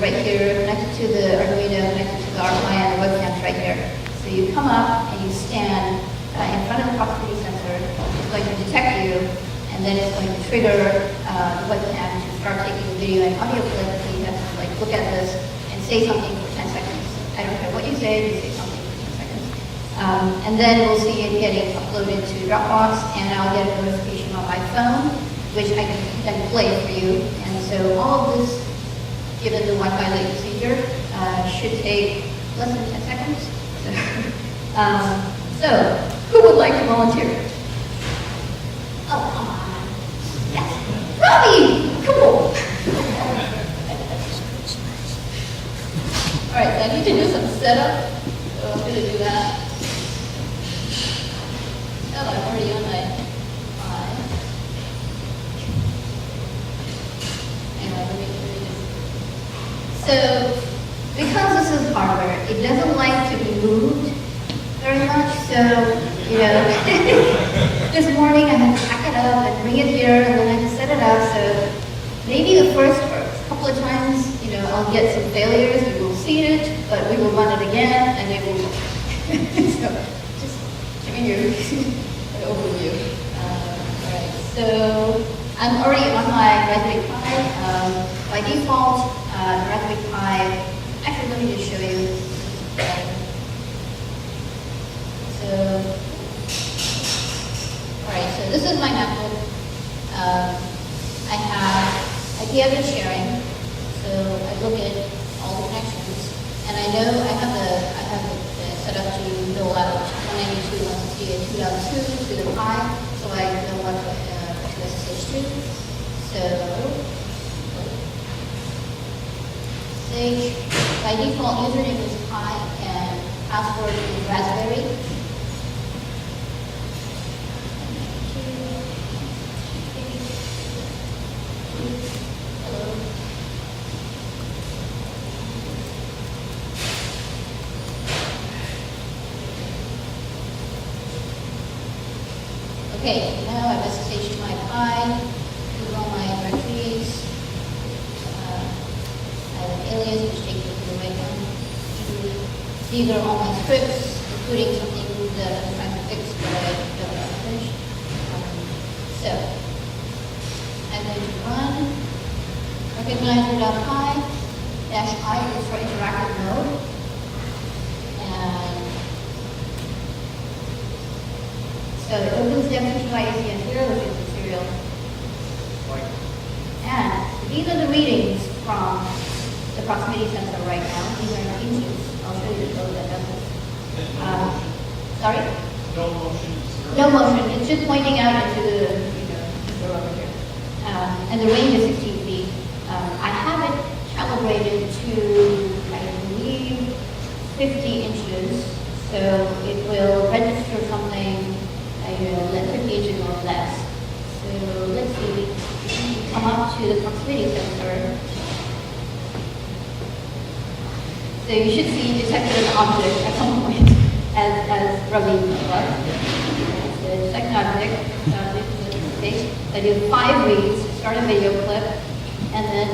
right here, connected to the Arduino, connected to the RFI, and the webcam's right here. So you come up and you stand in front of the proximity sensor. It's going to detect you, and then it's going to trigger the webcam to start taking the video and audio clip. So you have to like look at this and say something for 10 seconds. I don't care what you say, you say something for 10 seconds. And then we'll see it getting uploaded to Dropbox, and I'll get a notification on my phone, which I can then play for you. And so all of this, given the Wi-Fi latency here, should take less than 10 seconds. So who would like to volunteer? Oh, come on. Yes. Robbie! Cool. All right, so I need to do some setup. So I'm going to do that. Oh, I'm already on my eye. Anyway, let me just. So, because this is hardware, it doesn't like to be moved very much. So, you know, this morning I had to pack it up and bring it here, and then I had to set it up. So, maybe the first couple of times, you know, I'll get some failures. We will see it, but we will run it again, and it will. So, just giving you an overview. All right. So, I'm already on my Raspberry Pi. By default, the Raspberry Pi. Actually, let me just show you. So, all right, so this is my MacBook. I have IP address sharing, so I look at all the connections, and I know I have it set up to go out 192.168.2.2 to the Pi, so I know what to SSH to. So, SSH, by default username is Pi and password is Raspberry. Okay, now I've SSH my Pi, these are all my directories. I have an alias which takes me to the right one. These are all my scripts, including something that I'm trying to fix but I don't know how to finish. So, I'm going to run recognizer.py -I is for interactive mode. And so it opens the FTPI here, which is the serial. And these are the readings from the proximity sensor right now. These are in inches. I'll show you the code that does this. Sorry? No motion. No motion. It's just pointing out into the, over here. And the range is 16 feet. I have it calibrated to, I believe, 50 inches. So it will register something, like 50 inches or less. So let's see. Come up to the proximity sensor. So you should see detected an object at some point, as Ravi was. The detected object, I do 5 reads, start a video clip, and then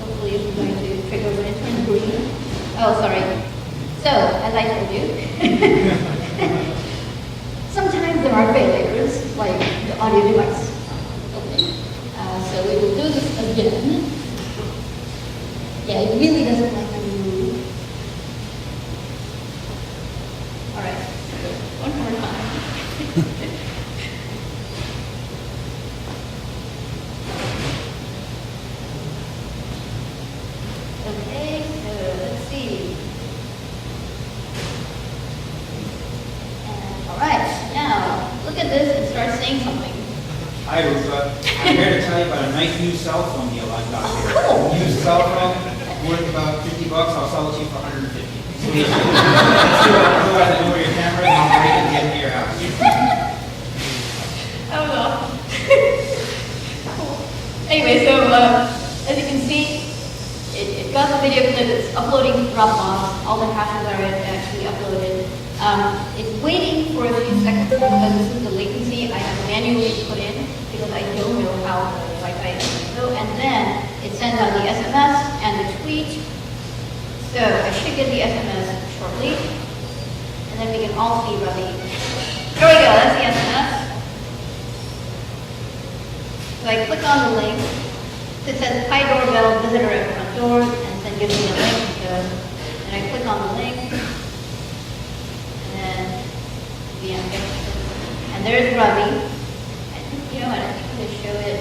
hopefully it's going to trigger when it turns green. Oh, sorry. So, as I told you, sometimes there are failures, like the audio device. So we will do this again. Yeah, it really doesn't like to move. All right, so one more time. Okay, so let's see. And all right, now look at this and start saying something. Hi, Rufa. I'm here to tell you about a nice new cell phone deal I've got here. Cool. New cell phone, worth about $50. I'll sell it to you for $150. So you otherwise I know where your camera is and I'll break it and get into your house. That was awesome. Cool. Anyway, so as you can see, it got the video clip. It's uploading to Dropbox. All the hashes are actually uploaded. It's waiting for a few seconds because this is the latency I have manually put in because I don't know how the Wi-Fi is going to go. And then it sends out the SMS and the tweet should get the SMS shortly, and then we can all see Ravi. There we go, that's the SMS. So I click on the link. It says PiDoorbell visitor at front door, and then gives me a link. So, and I click on the link, and then and there's Ravi. And you know what? I think I'm going to show it.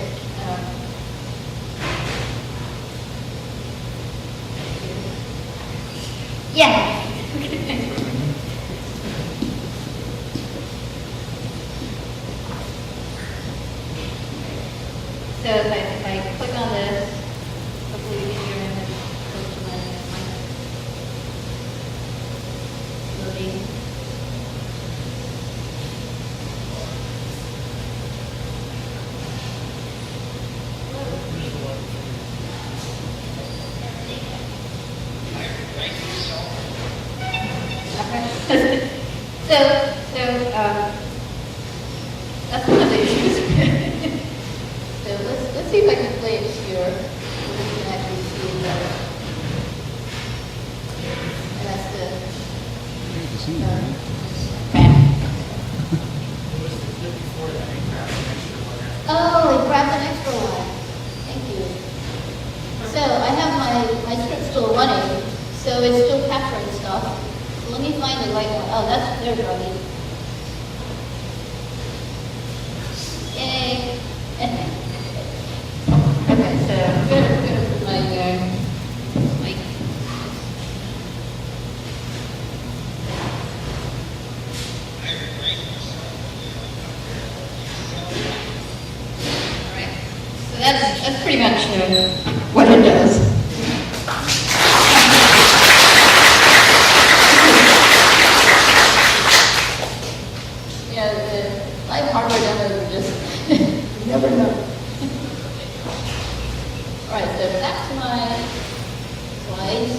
Yeah. So if I click on this, hopefully you can hear him close to my mic. Loading. That's one of the issues. So let's see if I can play it here, so we can actually see it better. And that's the. Oh, it grabbed an extra one. Thank you. So I have my script still running, so it's still capturing stuff. So let me find the right one. Oh, there's Ravi. Yay. Okay, so I'm going to put my mic. Alright, so that's pretty much what it does. Yeah, the live hardware demos are just, you never know. All right, so back to my slides.